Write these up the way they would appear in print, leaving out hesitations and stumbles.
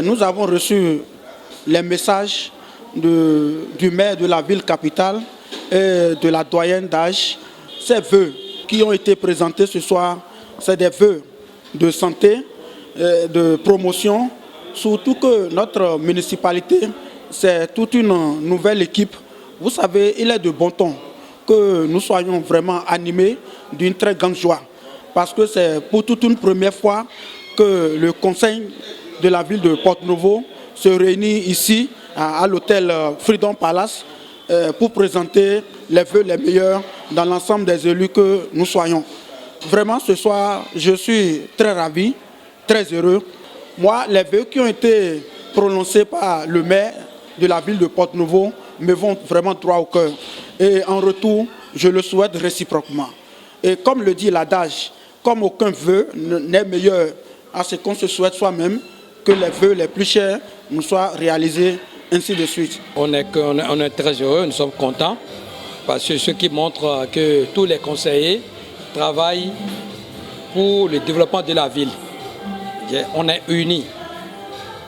nous avons reçu les messages du maire de la ville capitale et de la doyenne d'âge. Ces vœux qui ont été présentés ce soir, c'est des vœux de santé, de promotion, surtout que notre municipalité, c'est toute une nouvelle équipe. Vous savez, il est de bon ton que nous soyons vraiment animés d'une très grande joie, parce que c'est pour toute une première fois que le conseil de la ville de Porto-Novo se réunit ici à l'hôtel Freedom Palace pour présenter les vœux les meilleurs dans l'ensemble des élus que nous soyons. Vraiment, ce soir, je suis très ravi, très heureux. Moi, les vœux qui ont été prononcés par le maire de la ville de Porto-Novo me vont vraiment droit au cœur. Et en retour, je le souhaite réciproquement. Et comme le dit l'adage, comme aucun vœu n'est meilleur à ce qu'on se souhaite soi-même, que les vœux les plus chers nous soient réalisés, ainsi de suite. On est très heureux, nous sommes contents, parce que ce qui montre que tous les conseillers travaillent pour le développement de la ville. On est unis.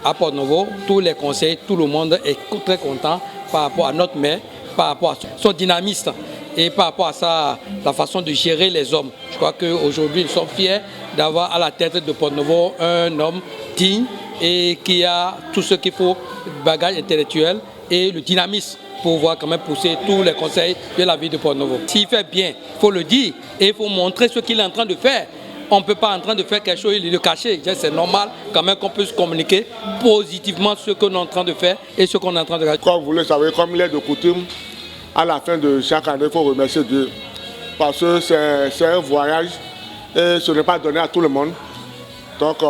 À Porto-Novo, tous les conseillers, tout le monde est très content par rapport à notre maire, par rapport à son dynamisme et par rapport à la façon de gérer les hommes. Je crois qu'aujourd'hui, nous sommes fiers d'avoir à la tête de Porto-Novo un homme digne et qui a tout ce qu'il faut, le bagage intellectuel et le dynamisme pour pouvoir quand même pousser tous les conseils de la ville de Porto-Novo. S'il fait bien, il faut le dire et il faut montrer ce qu'il est en train de faire. On ne peut pas en train de faire quelque chose et le cacher. C'est normal quand même qu'on puisse communiquer positivement ce qu'on est en train de faire et ce qu'on est en train de faire. Comme vous le savez, comme il est de coutume, à la fin de chaque année, il faut remercier Dieu. Parce que c'est un voyage et ce n'est pas donné à tout le monde. Donc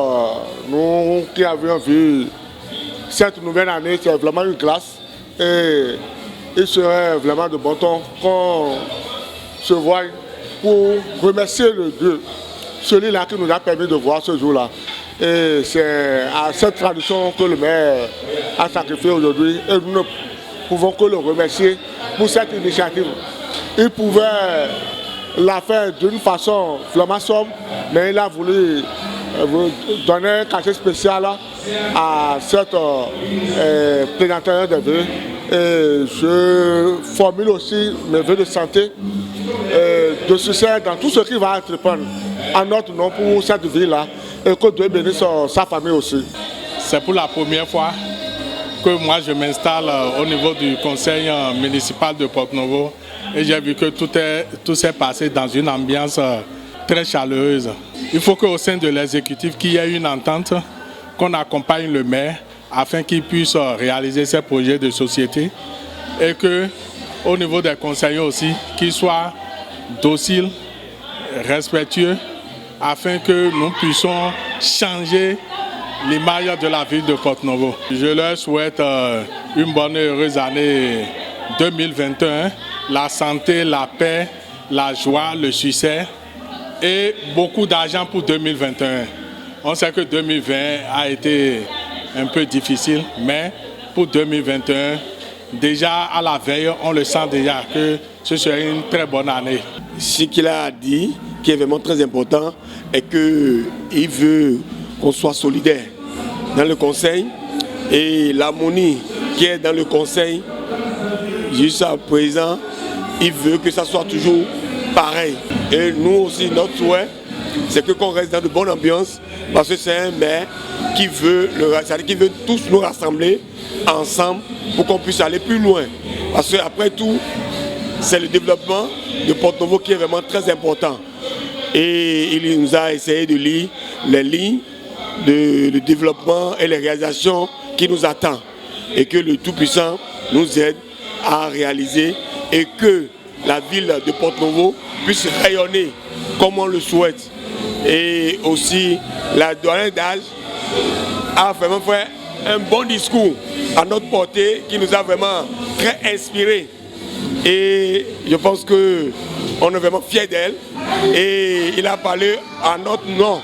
nous qui avions vu cette nouvelle année, c'est vraiment une grâce. Et il serait vraiment de bon ton qu'on se voie pour remercier le Dieu, celui-là qui nous a permis de voir ce jour-là. Et c'est à cette tradition que le maire a sacrifié aujourd'hui et nous ne pouvons que le remercier pour cette initiative. Il pouvait la faire d'une façon vraiment sobre, mais il a voulu donner un cachet spécial à cette plénière des vœux. Et je formule aussi mes vœux de santé, de succès dans tout ce qui va entreprendre en notre nom pour cette ville-là et que Dieu bénisse sa famille aussi. C'est pour la première fois que moi je m'installe au niveau du conseil municipal de Porto-Novo et j'ai vu que tout s'est passé dans une ambiance très chaleureuse. Il faut qu'au sein de l'exécutif qu'il y ait une entente, qu'on accompagne le maire afin qu'il puisse réaliser ses projets de société et qu'au niveau des conseillers aussi, qu'ils soient dociles, respectueux, afin que nous puissions changer l'image de la ville de Porto-Novo. Je leur souhaite une bonne et heureuse année 2021, la santé, la paix, la joie, le succès et beaucoup d'argent pour 2021. On sait que 2020 a été un peu difficile, mais pour 2021, déjà à la veille, on le sent déjà que ce serait une très bonne année. Ce qu'il a dit, qui est vraiment très important, est qu'il veut qu'on soit solidaire dans le conseil et l'harmonie qui est dans le conseil, jusqu'à présent, il veut que ça soit toujours pareil. Et nous aussi, notre souhait, c'est qu'on reste dans de bonnes ambiances parce que c'est un maire qui veut tous nous rassembler ensemble pour qu'on puisse aller plus loin. Parce qu'après tout, c'est le développement de Porto-Novo qui est vraiment très important. Et il nous a essayé de lire les lignes de développement et les réalisations qui nous attendent. Et que le Tout-Puissant nous aide à réaliser et que la ville de Porto-Novo puisse rayonner comme on le souhaite. Et aussi, la doyenne d'âge a vraiment fait un bon discours à notre portée qui nous a vraiment très inspirés. Et je pense qu'on est vraiment fiers d'elle. Et il a parlé en notre nom.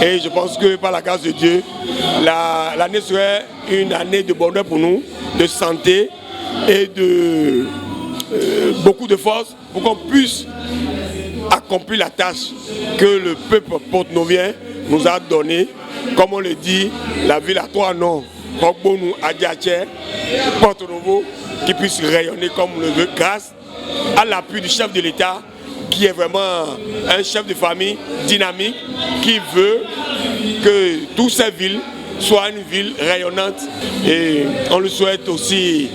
Et je pense que par la grâce de Dieu, l'année serait une année de bonheur pour nous, de santé et de beaucoup de force pour qu'on puisse accomplir la tâche que le peuple porto-novien nous a donnée comme on le dit, la ville a 3 noms, Rogbonu, Adiaché, Porto Novo, qui puisse rayonner comme on le veut grâce à l'appui du chef de l'État, qui est vraiment un chef de famille dynamique, qui veut que toutes ces villes soient une ville rayonnante. Et on le souhaite aussi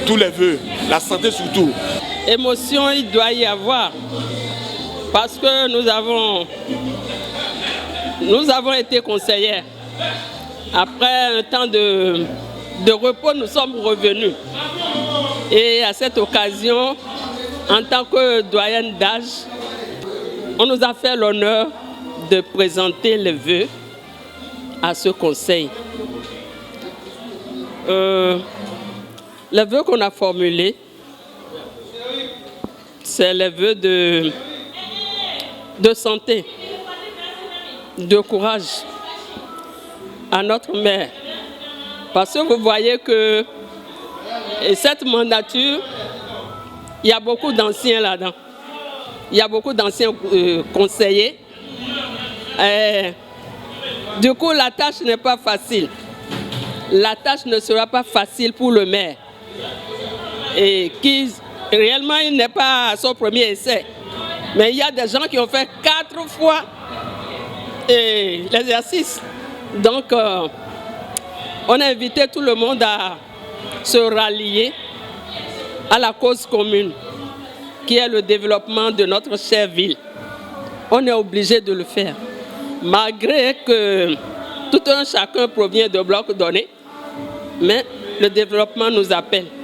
tous les vœux, la santé surtout. Émotion, il doit y avoir, parce que nous avons été conseillers. Après un temps de repos, nous sommes revenus. Et à cette occasion, en tant que doyenne d'âge, on nous a fait l'honneur de présenter les vœux à ce conseil. Les vœux qu'on a formulés, c'est les vœux de santé, de courage à notre mère. Parce que vous voyez que cette mandature, il y a beaucoup d'anciens là-dedans. Il y a beaucoup d'anciens conseillers. Du coup, la tâche n'est pas facile. La tâche ne sera pas facile pour le maire. Et qui, réellement, il n'est pas à son premier essai. Mais il y a des gens qui ont fait 4 fois l'exercice. Donc, on a invité tout le monde à se rallier à la cause commune, qui est le développement de notre chère ville. On est obligé de le faire. Malgré que tout un chacun provient de blocs donnés, mais le développement nous appelle.